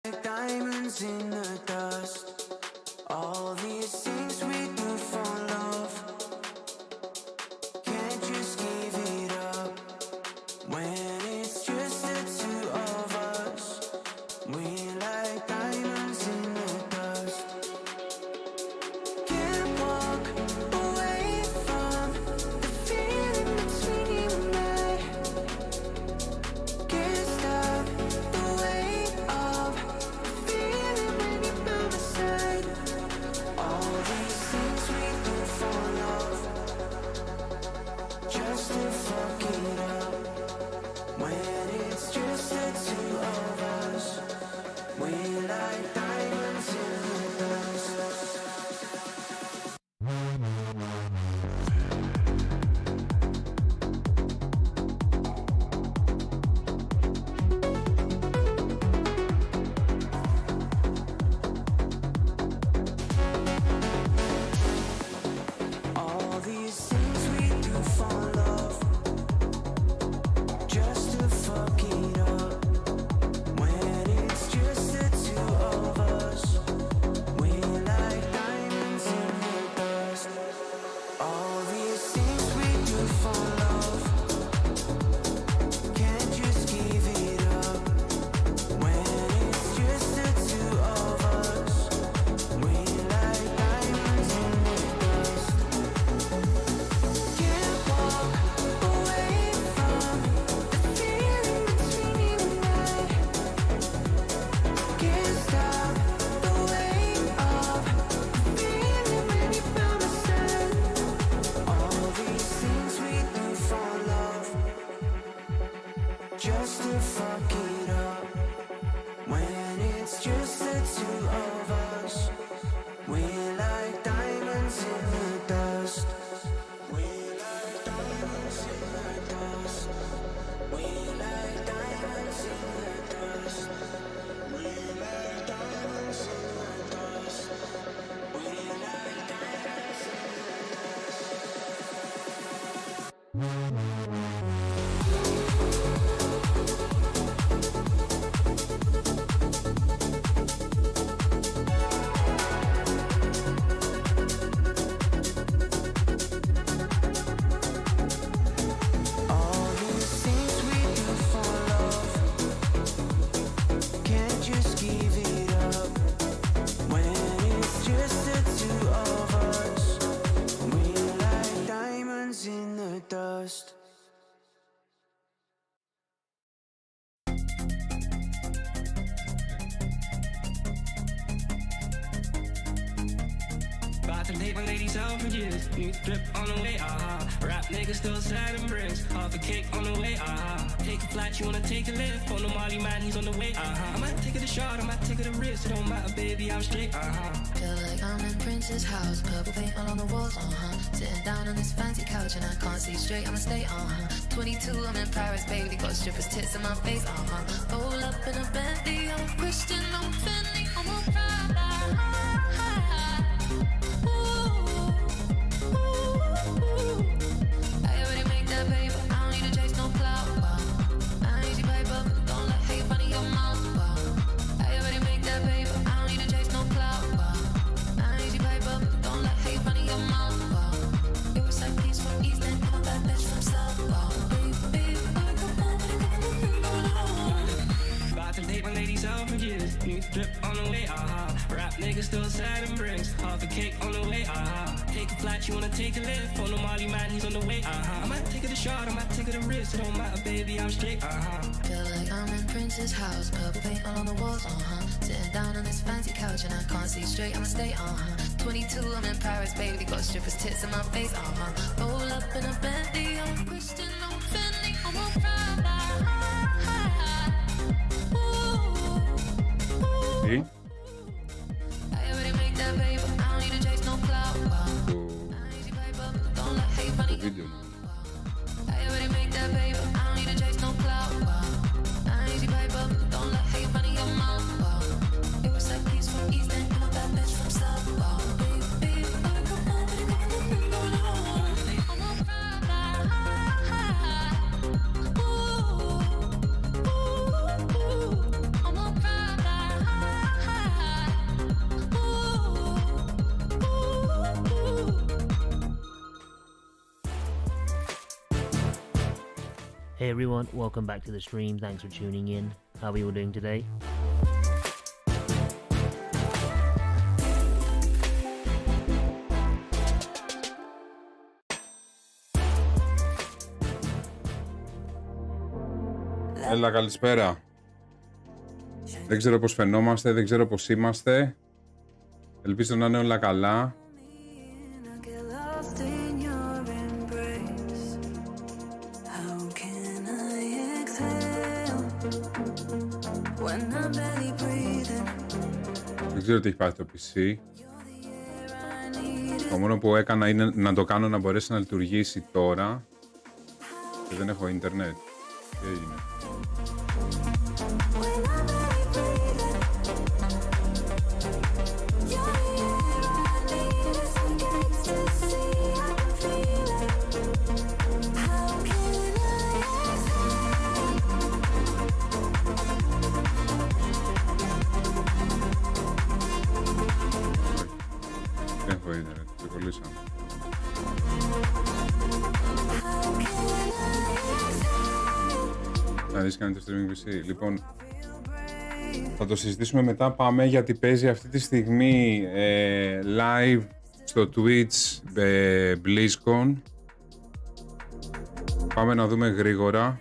Diamonds in the dust. All these things we do for love. Can't just give it up when it's just the two of us. We like diamonds in the dust. Can't walk away from the feeling between you and I. Can't stop the weight of feeling when you're by my side. All these things we do for love, just to fuck it up. When it's just the two of us, we like diamonds in the dust. All these things we do for love, just to fuck it up. When it's just the two of us, we like diamonds in the dust. All these things we do for love, can't just give it up. When it's just the two of us, we like diamonds in the dust. Can't walk away from the feeling between you and I. Can't stop the weight of feeling when you're by my side. All these things we do for love, just to fuck it up. When it's just the two of us, we like diamonds in the dust. We like diamonds in the dust. We like diamonds in the dust. We like diamonds in the dust. We like diamonds in all these things we do for love, can't just give it up. When it's just the two of us, we like diamonds in the dust. About to take my ladies out for years. New drip on the way, Rap niggas still sad and bricks. Half a cake on the way, Take a flight, you wanna take a lift. On the Molly man, he's on the way, I might take it a shot, I might take it a risk. It don't matter, baby, I'm straight, Feel like I'm in Prince's house, purple paint all on the walls, Sitting down on this fancy couch and I can't see straight, I'ma stay, 22, I'm in Paris, baby, got strippers' tits in my face, Roll up in a Bentley, I'm a Christian, I'm Fendi, I'm a Prada. I already make that paper, I don't need to chase no clout, I ain't easy paper, don't let hate funny your mouth, I already make that paper, I don't need to chase no clout, I ain't easy paper, don't let hate funny your mouth, it was like peace from East and I'm that bitch from South, baby, About to take my ladies out for years. New drip on the way, Rap niggas still sad and bricks. Half a cake on the way, Take a flight, you wanna take a lift. On the Molly man, he's on the way, I might take it a shot, I might take it a risk. It don't matter, baby, I'm straight, Feel like I'm in Prince's house, purple paint all on the walls, Sitting down on this fancy couch and I can't see straight, I'ma stay, 22, I'm in Paris, baby, got strippers' tits in my face, Roll up in a Bentley, I'm a Christian, I'm Fendi, I'm a Prada. Sì? I already make that paper, I don't need to chase no clout, I ain't easy paper, don't let hate funny your Video. I already make that paper, I don't need to chase no clout, I ain't easy paper, don't let hate funny your mouth, it was like peace from East and I'm that bitch from South, baby, come on, I'm a Prada. Hey everyone, welcome back to the stream. Thanks for tuning in. How are you all doing today? Έλα, καλησπέρα. Δεν ξέρω πώς φαινόμαστε, δεν ξέρω πώς είμαστε. Ελπίζω να είναι όλα καλά. Δεν ξέρω τι έχει πάθει το PC. Το μόνο που έκανα είναι να το κάνω να μπορέσει να λειτουργήσει τώρα. Και δεν έχω ίντερνετ. Τι έγινε? Δεν έχω ίντερνετ, το κολλήσαμε. Να δεις κάνει το streaming PC. Λοιπόν, θα το συζητήσουμε μετά. Πάμε γιατί παίζει αυτή τη στιγμή live στο Twitch BlizzCon. Πάμε να δούμε γρήγορα.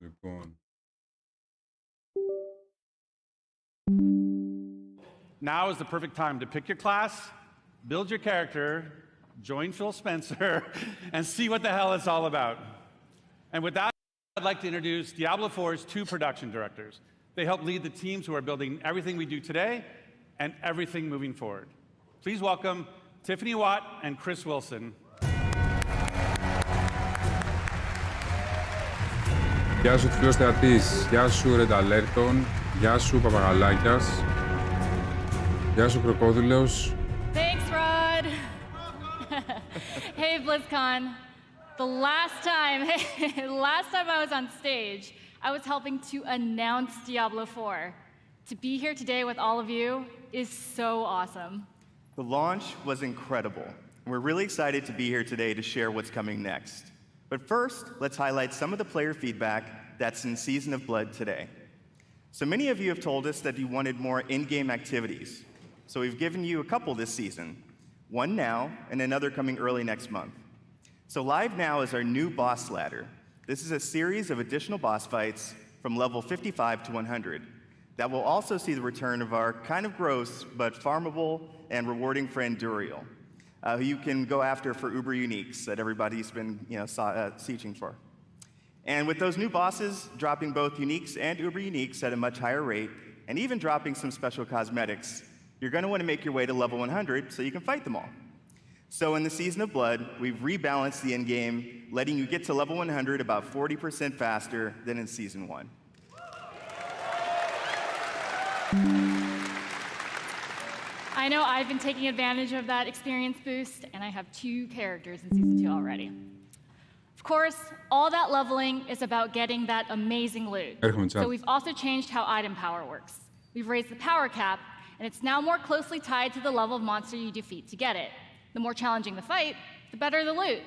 Λοιπόν. Now is the perfect time to pick your class, build your character, join Phil Spencer, and see what the hell it's all about. And with that, I'd like to introduce Diablo 4's two production directors. They help lead the teams who are building everything we do today and everything moving forward. Please welcome Tiffany Watt and Chris Wilson. Γεια σου φίλος θεατής, γεια σου Red Alerton, γεια σου Παπαγαλάκιας, γεια σου Κροκόδουλος. Thanks, Rod. Hey, BlizzCon. The last time I was on stage, I was helping to announce Diablo 4. To be here today with all of you is so awesome. The launch was incredible. We're really excited to be here today to share what's coming next. But first, let's highlight some of the player feedback that's in Season of Blood today. So many of you have told us that you wanted more in-game activities. So we've given you a couple this season, one now and another coming early next month. So live now is our new boss ladder. This is a series of additional boss fights from level 55 to 100 that will also see the return of our kind of gross but farmable and rewarding friend Duriel, who you can go after for Uber Uniques that everybody's been sieging for. And with those new bosses dropping both Uniques and Uber Uniques at a much higher rate, and even dropping some special cosmetics, you're going to want to make your way to level 100 so you can fight them all. So in the Season of Blood, we've rebalanced the endgame, letting you get to level 100 about 40% faster than in Season 1. I know I've been taking advantage of that experience boost, and I have 2 characters in Season 2 already. Of course, all that leveling is about getting that amazing loot. So we've also changed how item power works. We've raised the power cap, and it's now more closely tied to the level of monster you defeat to get it. The more challenging the fight, the better the loot.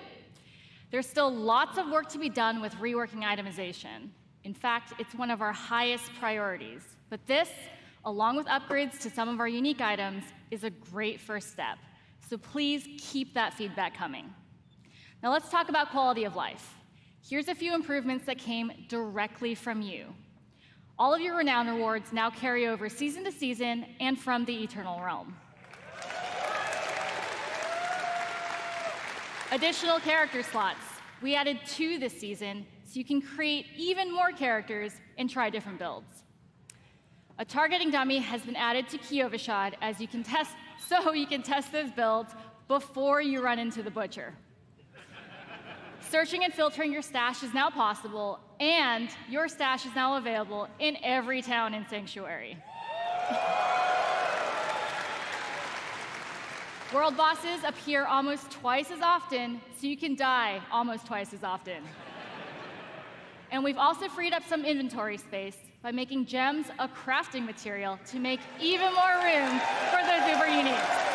There's still lots of work to be done with reworking itemization. In fact, it's one of our highest priorities. But this, along with upgrades to some of our unique items, is a great first step. So please keep that feedback coming. Now let's talk about quality of life. Here's a few improvements that came directly from you. All of your renown rewards now carry over season to season and from the Eternal Realm. Additional character slots. We added 2 this season, so you can create even more characters and try different builds. A targeting dummy has been added to Kiovashad so you can test those builds before you run into the butcher. Searching and filtering your stash is now possible, and your stash is now available in every town in Sanctuary. World bosses appear almost twice as often, so you can die almost twice as often. And we've also freed up some inventory space by making gems a crafting material to make even more room for those uber uniques.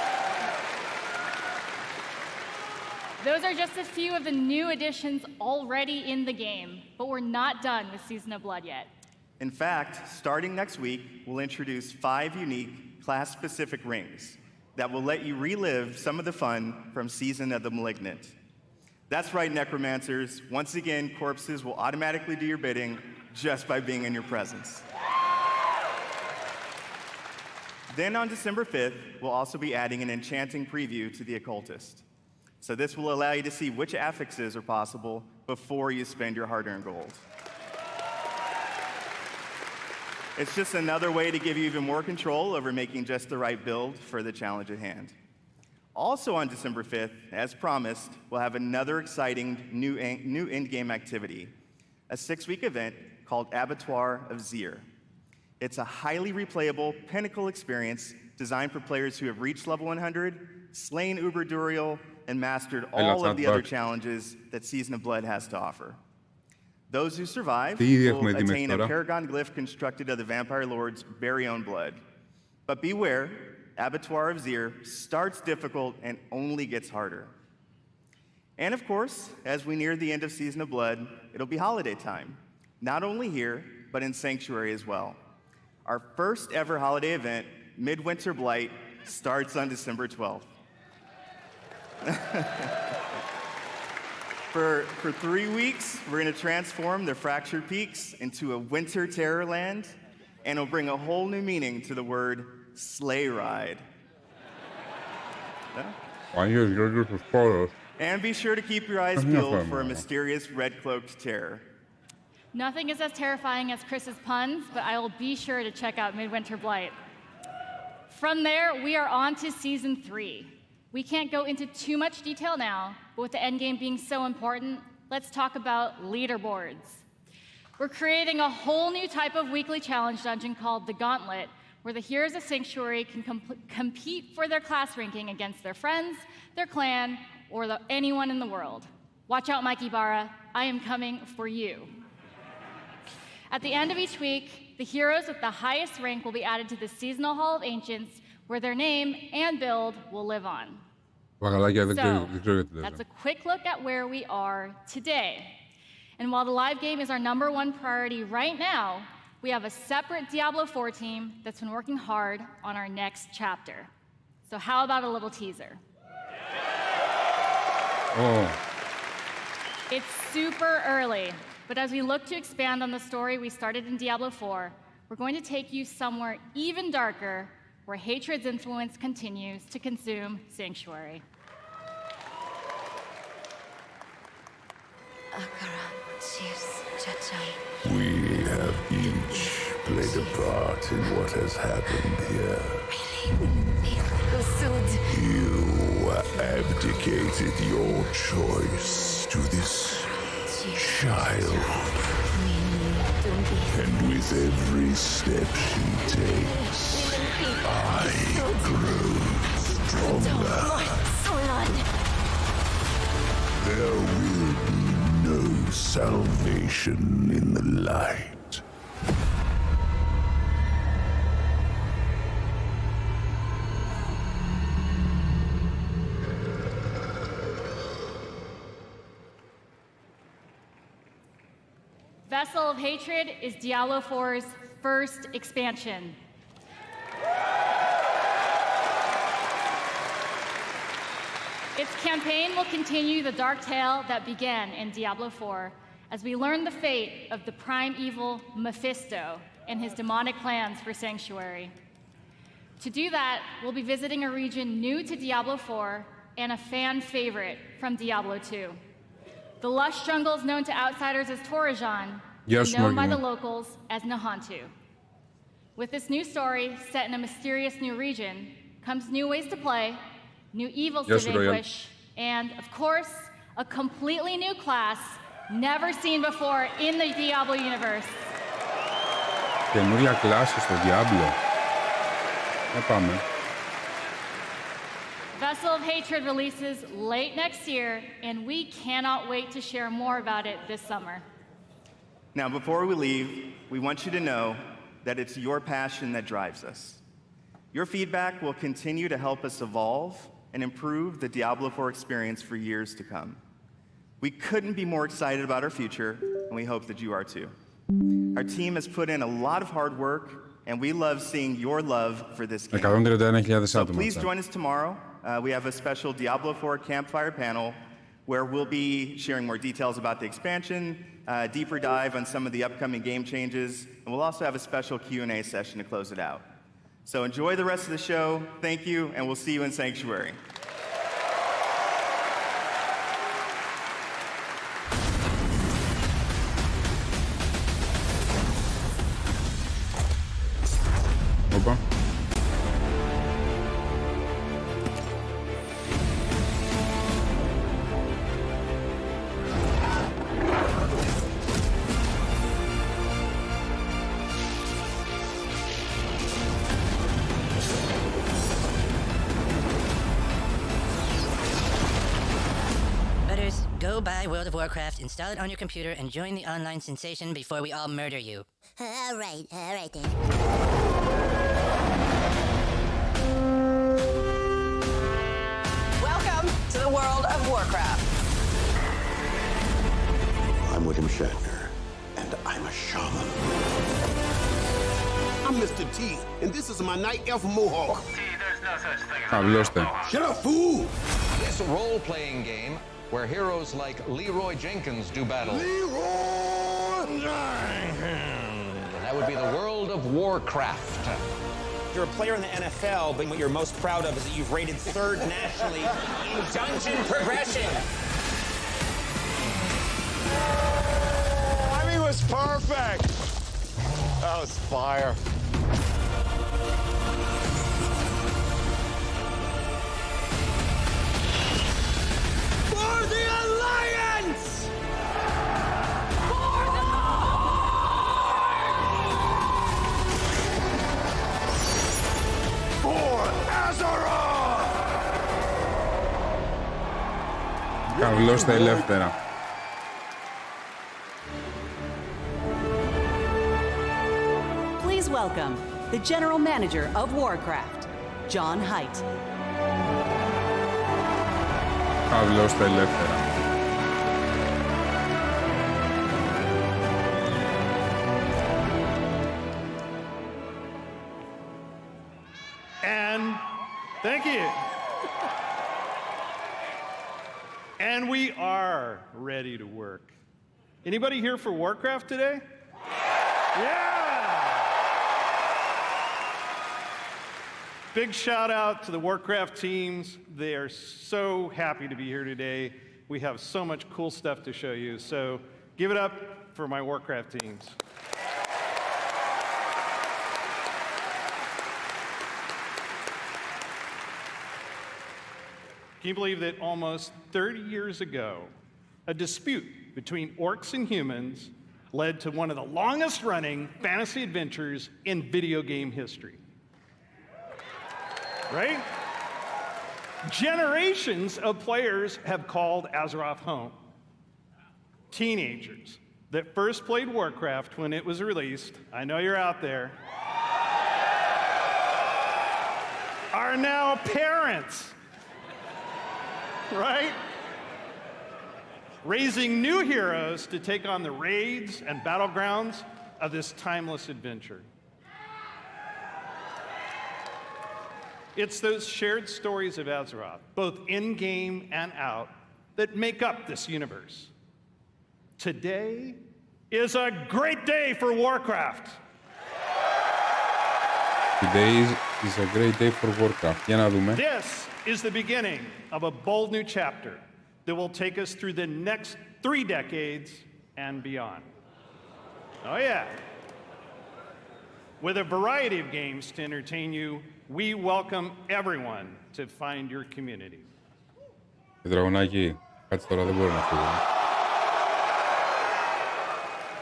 Those are just a few of the new additions already in the game, but we're not done with Season of Blood yet. In fact, starting next week, we'll introduce 5 unique class-specific rings that will let you relive some of the fun from Season of the Malignant. That's right, Necromancers. Once again, corpses will automatically do your bidding just by being in your presence. Then on December 5th, we'll also be adding an enchanting preview to the Occultist. So this will allow you to see which affixes are possible before you spend your hard-earned gold. It's just another way to give you even more control over making just the right build for the challenge at hand. Also on December 5th, as promised, we'll have another exciting new in-game activity, a 6-week event called Abattoir of Zir. It's a highly replayable pinnacle experience designed for players who have reached level 100, slain Uber Duriel, and mastered all of the other challenges that Season of Blood has to offer. Those who survive will attain a paragon glyph constructed of the Vampire Lord's very own blood. But beware, Abattoir of Zir starts difficult and only gets harder. And of course, as we near the end of Season of Blood, it'll be holiday time, not only here, but in Sanctuary as well. Our first ever holiday event, Midwinter Blight, starts on December 12th. For 3 weeks, we're going to transform the Fractured Peaks into a winter terror land, and it'll bring a whole new meaning to the word sleigh ride. And be sure to keep your eyes peeled for a mysterious red-cloaked terror. Nothing is as terrifying as Chris's puns, but I will be sure to check out Midwinter Blight. From there, we are on to Season 3. We can't go into too much detail now, but with the endgame being so important, let's talk about leaderboards. We're creating a whole new type of weekly challenge dungeon called the Gauntlet, where the heroes of Sanctuary can compete for their class ranking against their friends, their clan, or anyone in the world. Watch out, Mike Ibarra, I am coming for you. At the end of each week, the heroes with the highest rank will be added to the Seasonal Hall of Ancients, where their name and build will live on. So, that's a quick look at where we are today. And while the live game is our #1 priority right now, we have a separate Diablo IV team that's been working hard on our next chapter. So how about a little teaser? Oh. It's super early, but as we look to expand on the story we started in Diablo IV, we're going to take you somewhere even darker, where hatred's influence continues to consume Sanctuary. We have each played a part in what has happened here. You abdicated your choice to this child. And with every step she takes, I grow stronger. There will be no salvation in the light. Vessel of Hatred is Diablo IV's first expansion. Its campaign will continue the dark tale that began in Diablo IV as we learn the fate of the prime evil Mephisto and his demonic plans for Sanctuary. To do that, we'll be visiting a region new to Diablo IV and a fan favorite from Diablo II. The lush jungles known to outsiders as Torajan are known by the locals as Nahantu. With this new story set in a mysterious new region comes new ways to play, new evils to vanquish, and, of course, a completely new class never seen before in the Diablo universe. Καινούρια κλάση στο Diablo. Πάμε. Vessel of Hatred releases late next year, and we cannot wait to share more about it this summer. Now, before we leave, we want you to know that it's your passion that drives us. Your feedback will continue to help us evolve and improve the Diablo 4 experience for years to come. We couldn't be more excited about our future, and we hope that you are too. Our team has put in a lot of hard work, and we love seeing your love for this game. 131.000 So άτομα. please join us tomorrow. We have a special Diablo 4 campfire panel where we'll be sharing more details about the expansion, deeper dive on some of the upcoming game changes, and we'll also have a special Q&A session to close it out. So enjoy the rest of the show. Thank you, and we'll see you in Sanctuary. Όπα. Butters, go buy World of Warcraft, install it on your computer, and join the online sensation before we all murder you. All right then. Welcome to the World of Warcraft. I'm William Shatner, and I'm a shaman. I'm Mr. T, and this is my night elf mohawk. There's no such thing as Καβλώστε. Shut up, fool! It's a role-playing game where heroes like Leroy Jenkins do battle. Leroy! That would be the World of Warcraft. You're a player in the NFL, but what you're most proud of is that you've rated third nationally in dungeon progression. Timing was perfect. That was fire. For the Alliance! For Azeroth! Καβλώστε ελεύθερα. Please welcome the General Manager of Warcraft, John Haidt. Καβλώστε ελεύθερα. And thank you. And we are ready to work. Anybody here for Warcraft today? Yeah! Big shout out to the Warcraft teams. They are so happy to be here today. We have so much cool stuff to show you. So give it up for my Warcraft teams. Can you believe that almost 30 years ago, a dispute between orcs and humans led to one of the longest running fantasy adventures in video game history? Right? Generations of players have called Azeroth home. Teenagers that first played Warcraft when it was released, I know you're out there, are now parents. Right? Raising new heroes to take on the raids and battlegrounds of this timeless adventure. It's those shared stories of Azeroth, both in-game and out, that make up this universe. Today is a great day for Warcraft. Today is a great day for Warcraft. Για να δούμε. This is the beginning of a bold new chapter that will take us through the next 3 decades and beyond. Oh yeah. With a variety of games to entertain you, we welcome everyone to find your community. Δραγωνάκι, κάτσε τώρα, δεν μπορώ να φύγω.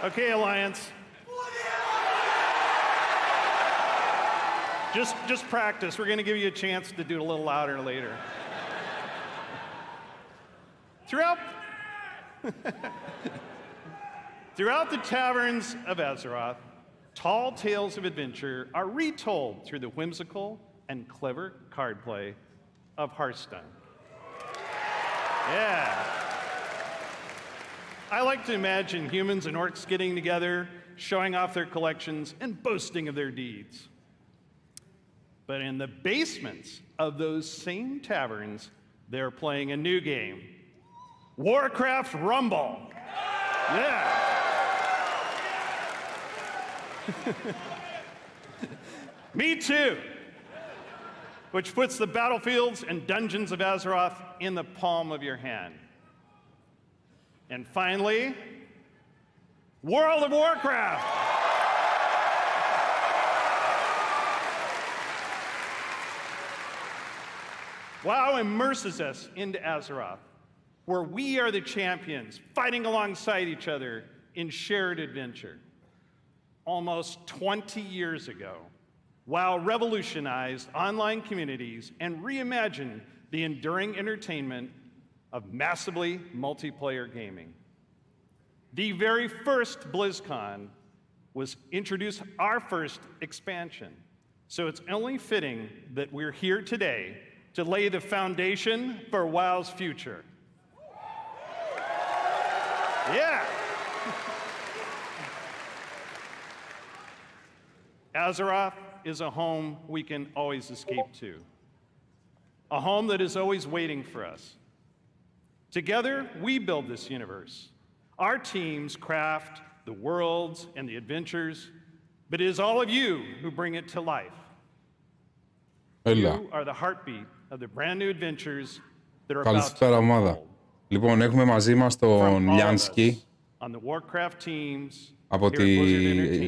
Okay, Alliance. Just practice. We're going to give you a chance to do it a little louder later. Throughout the taverns of Azeroth, tall tales of adventure are retold through the whimsical and clever card play of Hearthstone. Yeah. I like to imagine humans and orcs getting together, showing off their collections, and boasting of their deeds. But in the basements of those same taverns, they're playing a new game, Warcraft Rumble. Yeah. Me too. Which puts the battlefields and dungeons of Azeroth in the palm of your hand. And finally, World of Warcraft. WoW immerses us into Azeroth, where we are the champions fighting alongside each other in shared adventure. Almost 20 years ago, WoW revolutionized online communities and reimagined the enduring entertainment of massively multiplayer gaming. The very first BlizzCon was introduced our first expansion, so it's only fitting that we're here today to lay the foundation for WoW's future. Yeah. Azeroth is a home we can always escape to, a home that is always waiting for us. Together, we build this universe. Our teams craft the worlds and the adventures, but it is all of you who bring it to life. You are the heartbeat of the brand new adventures that are about to Καλησπέρα ομάδα. Λοιπόν, έχουμε μαζί μας τον Λιάνσκι από τη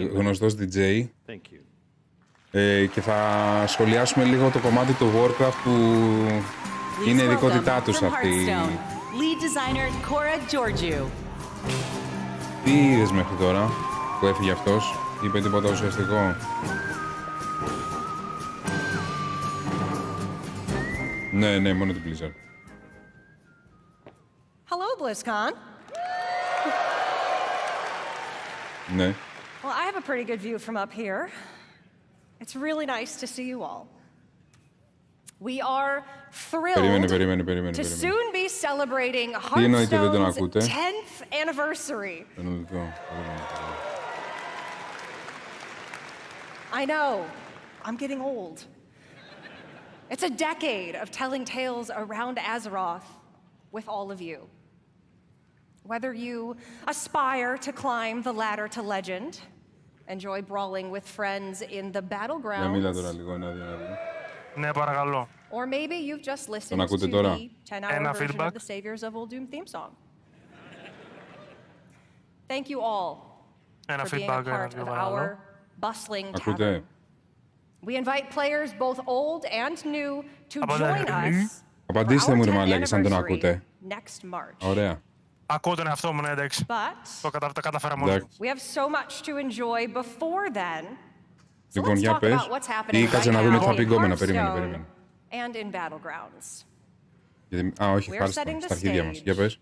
γνωστός DJ και θα σχολιάσουμε λίγο το κομμάτι του Warcraft που είναι ειδικότητά τους αυτή. Τι είδες μέχρι τώρα που έφυγε αυτός, είπε τίποτα ουσιαστικό? Ναι, μόνο την Blizzard. Hello, BlizzCon. Ναι. Well, I have a pretty good view from up here. It's really nice to see you all. We are thrilled to soon be celebrating Hearthstone's 10th anniversary. I know, I'm getting old. It's a decade of telling tales around Azeroth with all of you. Whether you aspire to climb the ladder to legend, enjoy brawling with friends in the battlegrounds, or maybe you've just listened to the 10-hour version of the Saviors of Uldum theme song. Thank you all for being a part of our bustling tavern. We invite players both old and new to join us for our 10th anniversary next March. Ωραία. Ακούω τον εαυτό μου, ναι, εντάξει. Το καταφέραμε όλοι. We have so much to enjoy before then. Λοιπόν, για πες. Ή κάτσε να δούμε τι θα πει γκόμενα. Περίμενε. And in battlegrounds. Όχι, Hearthstone, στα αρχίδια μας. Για πες.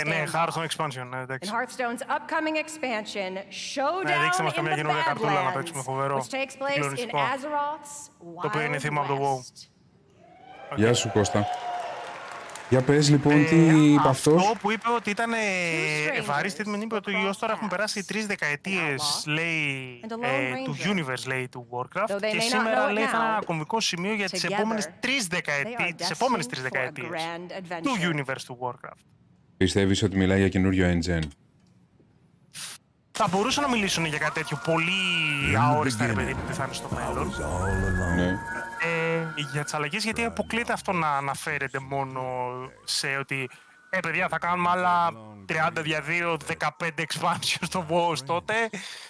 Ναι, Hearthstone expansion, ναι, εντάξει. In Hearthstone's upcoming expansion, Showdown in the Badlands, which takes place in Azeroth's Wild West. Γεια σου, Κώστα. Για πες λοιπόν τι είπε αυτός. Αυτό που είπε ότι ήταν ευαρύστη, με είπε ότι ως τώρα έχουν περάσει 3 δεκαετίες, λέει, του universe, λέει, του Warcraft και σήμερα, λέει, θα είναι ένα κομβικό σημείο για τις επόμενες 3 δεκαετίες του universe του Warcraft. Πιστεύεις ότι μιλάει για καινούριο engine? Θα μπορούσαν να μιλήσουν για κάτι τέτοιο πολύ αόριστα, ρε παιδί, που θα είναι στο μέλλον. Ναι. Για τις αλλαγές, γιατί αποκλείται αυτό να αναφέρεται μόνο σε ότι παιδιά, θα κάνουμε άλλα 30 δια 2, 15 expansion στο WoW τότε.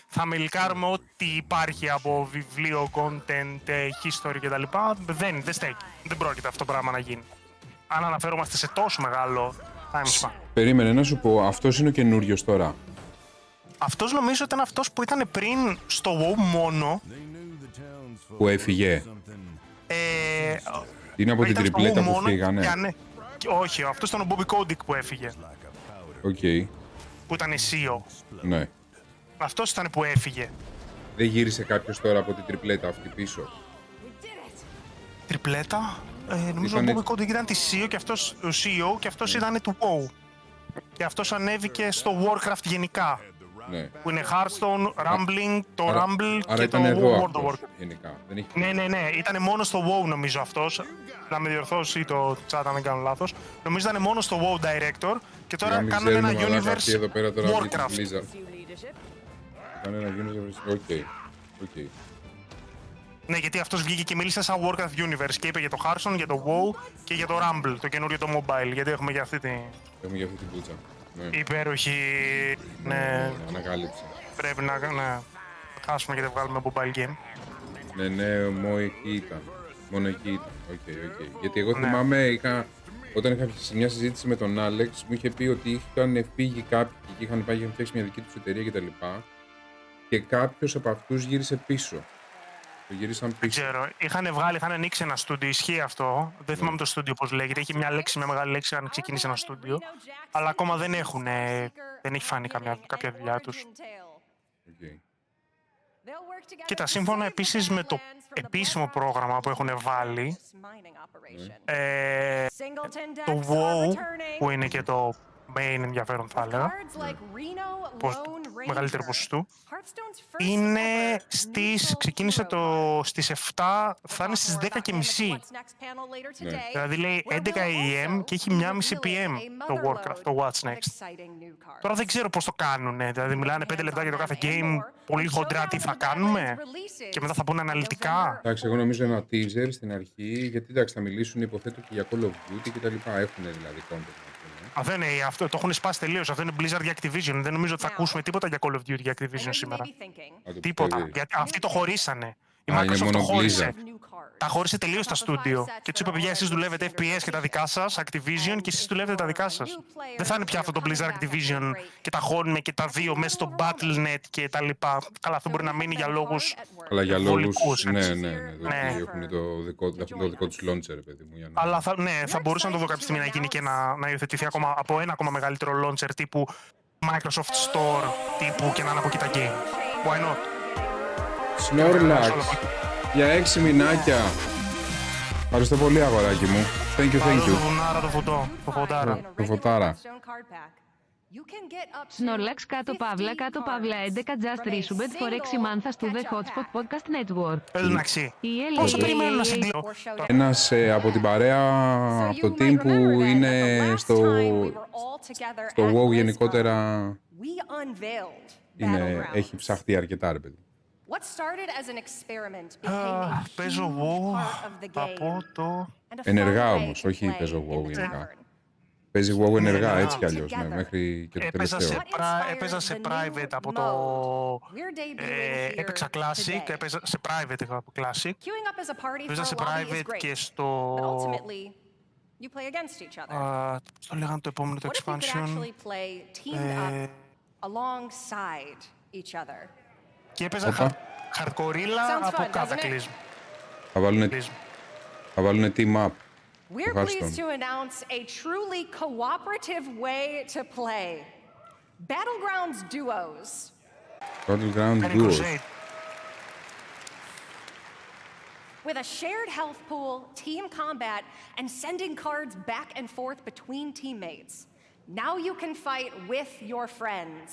Θα μιλικάρουμε ό,τι υπάρχει από βιβλίο, content, history κτλ. Δεν στέκει. Δεν πρόκειται αυτό το πράγμα να γίνει. Αν αναφέρομαστε σε τόσο μεγάλο time span. Περίμενε να σου πω, αυτός είναι ο καινούριος τώρα. Αυτός νομίζω ήταν αυτός που ήταν πριν στο WoW μόνο. Που έφυγε. Είναι από την τριπλέτα που φύγανε. Όχι, αυτός ήταν ο Bobby Kotick που έφυγε. Οκ. που ήταν CEO. Ναι. Αυτός ήταν που έφυγε. Δεν γύρισε κάποιος τώρα από την τριπλέτα αυτή πίσω? Τριπλέτα. Νομίζω ότι ήταν τη CEO και αυτός, ο CEO και αυτός ήταν του WoW. Και αυτός ανέβηκε στο Warcraft γενικά. Ναι. Που είναι Hearthstone, Rumbling, το Rumble και το World of Warcraft. Γενικά. Ναι. Ήταν μόνο στο WoW νομίζω αυτός. Να με διορθώσει το chat αν δεν κάνω λάθος. Νομίζω ήταν μόνο στο WoW Director και τώρα κάνουν ένα universe εδώ πέρα τώρα Warcraft. Κάνουν ένα universe, οκ. Ναι, γιατί αυτός βγήκε και μίλησε σαν Warcraft Universe και είπε για το Hearthstone, για το WoW και για το Rumble, το καινούριο το mobile, γιατί έχουμε για αυτή την πούτσα. Ναι. Υπέροχη, ναι, ανακάλυψη. Πρέπει να χάσουμε και να βγάλουμε mobile game. Ναι, μόνο εκεί ήταν. Οκ. Γιατί εγώ θυμάμαι, όταν είχα μια συζήτηση με τον Άλεξ, μου είχε πει ότι είχαν φύγει κάποιοι και είχαν φτιάξει μια δική τους εταιρεία κτλ. Και κάποιος από αυτούς γύρισε πίσω. Το γύρισαν πίσω. Δεν ξέρω. Είχαν ανοίξει ένα στούντιο, ισχύει αυτό. Δεν θυμάμαι το στούντιο πώς λέγεται. Έχει μια μεγάλη λέξη, είχαν ξεκινήσει ένα στούντιο. Αλλά ακόμα δεν έχει φάνει κάποια δουλειά τους. Okay. Κοίτα, σύμφωνα επίσης με το επίσημο πρόγραμμα που έχουν βάλει, το WoW, που είναι και το main ενδιαφέρον θα έλεγα, μεγαλύτερο ποσοστού, ξεκίνησε στις 7, θα είναι στις 10:30. Δηλαδή λέει 11 AM και έχει 1:30 PM το Warcraft, το What's Next. Τώρα δεν ξέρω πώς το κάνουνε, δηλαδή μιλάνε 5 λεπτά για το κάθε game, πολύ χοντρά τι θα κάνουμε και μετά θα πούνε αναλυτικά. Εντάξει, εγώ νομίζω ένα teaser στην αρχή, γιατί εντάξει θα μιλήσουν υποθέτω και για Call of Duty και τα λοιπά, έχουν δηλαδή content. Αυτό το έχουν σπάσει τελείως. Αυτό είναι Blizzard για Activision. Δεν νομίζω ότι θα ακούσουμε τίποτα για Call of Duty για Activision σήμερα. Τίποτα. Γιατί αυτοί το χωρίσανε. Η Microsoft το χώρισε. Τα χώρισε τελείως τα στούντιο. Και τους είπε: παιδιά, εσείς δουλεύετε FPS και τα δικά σας, Activision, και εσείς δουλεύετε τα δικά σας. Δεν θα είναι πια αυτό το Blizzard Activision και τα χώνουμε και τα δύο μέσα στο Battle.net και τα λοιπά. Καλά, αυτό μπορεί να μείνει για λόγους. Αλλά για λόγους. Ναι. Έχουν το δικό τους launcher, παιδί μου. Αλλά θα μπορούσε να το δω κάποια στιγμή να γίνει και να υιοθετηθεί από ένα ακόμα μεγαλύτερο launcher τύπου Microsoft Store τύπου και να είναι από εκεί τα game. Why not? Snorlax για 6 μηνάκια. Ευχαριστώ πολύ, αγοράκι μου. Thank you. Το φωτάρα. Snorlax κάτω παύλα 11 just resubed for 6 months to the Hotspot Podcast Network. Εντάξει. Πόσο περιμένουν να συντηρώ. Ένας από την παρέα, από το team που είναι στο WoW γενικότερα, έχει ψαχτεί αρκετά, ρε παιδί. Παίζω WoW από το... Ενεργά όμως, όχι παίζω WoW γενικά. Παίζει WoW ενεργά, έτσι κι αλλιώς, μέχρι και το τελευταίο. Έπαιζα σε private από το... έπαιξα Classic, έπαιζα σε private από Classic. Έπαιζα σε private και στο... το λέγανε το επόμενο το expansion. Και έπαιζα χαρτκορίλα από Cataclysm. Θα βάλουνε team up. We're pleased to announce a truly cooperative way to play. Battlegrounds duos. With a shared health pool, team combat, and sending cards back and forth between teammates. Now you can fight with your friends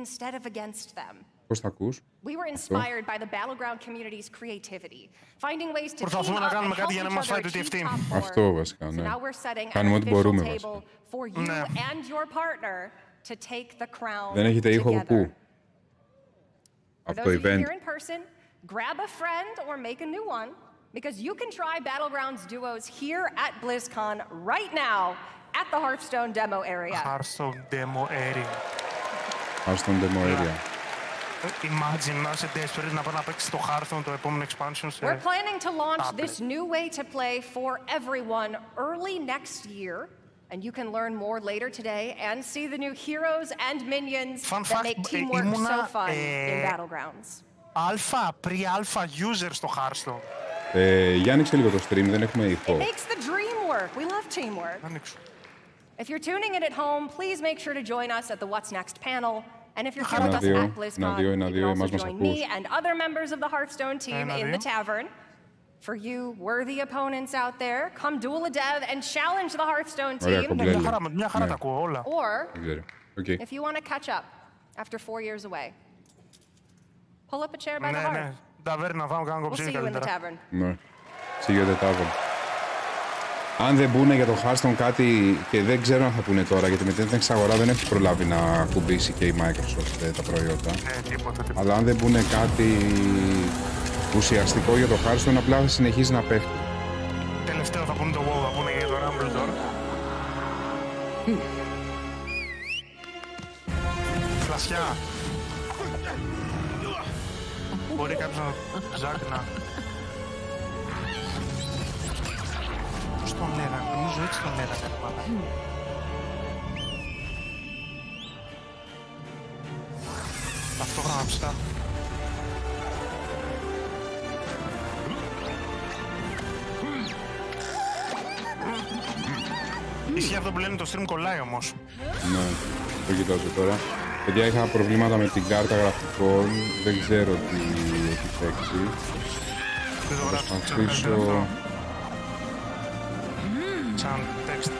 instead of against them. Πώς θα ακούς? We were inspired by the battleground community's creativity, finding ways to team up να κάνουμε and κάτι help για να each μας φάει other το achieve top four. Αυτό βασικά, ναι. So now we're setting an Κάνουμε ό,τι official μπορούμε table βασικά. for you and your partner to take the crown Δεν έχετε ήχο από πού? For Από those το of you event. here in person, grab a friend or make a new one because you can try Battlegrounds duos here at BlizzCon right now at the Hearthstone demo area. Hearthstone demo area. Hearthstone demo area. Imagine να είσαι desperate να πάει να παίξεις το Hearthstone το επόμενο expansion σε... We're planning to launch this new way to play for everyone early next year. And you can learn more later today and see the new heroes and minions that make teamwork so fun in Battlegrounds. Pre-alpha user στο Hearthstone. Για άνοιξε λίγο το stream, δεν έχουμε ήχο. It makes the dream work. We love teamwork. If you're tuning in at home, please make sure to join us at the What's Next panel. And if you're here with us at BlizzCon, you can also join me and other members of the Hearthstone team in the tavern. For you worthy opponents out there, come duel a dev and challenge the Hearthstone team. Or, if you want to catch up after 4 years away, pull up a chair by the hearth. We'll see you in the tavern. Ναι, see you at the tavern. Αν δεν πούνε για το Hearthstone κάτι, και δεν ξέρω αν θα πούνε τώρα, γιατί με την εξαγορά δεν έχει προλάβει να ακουμπήσει και η Microsoft τα προϊόντα. Αλλά αν δεν πούνε κάτι ουσιαστικό για το Hearthstone, απλά θα συνεχίζει να πέφτει. Τελευταίο θα πούνε το WoW, θα πούνε για το Rumble τώρα. Φλασιά. Μπορεί κάποιος να ζάκνα. Πώς τον λέγανε, νομίζω έτσι τον λέγανε. Ταυτόχρονα ψητά. Ισχύει αυτό που λένε, το stream κολλάει όμως. Ναι, το κοιτάζω τώρα. Παιδιά, είχα προβλήματα με την κάρτα γραφικών, δεν ξέρω τι έχει παίξει. Θα προσπαθήσω... Σαν text.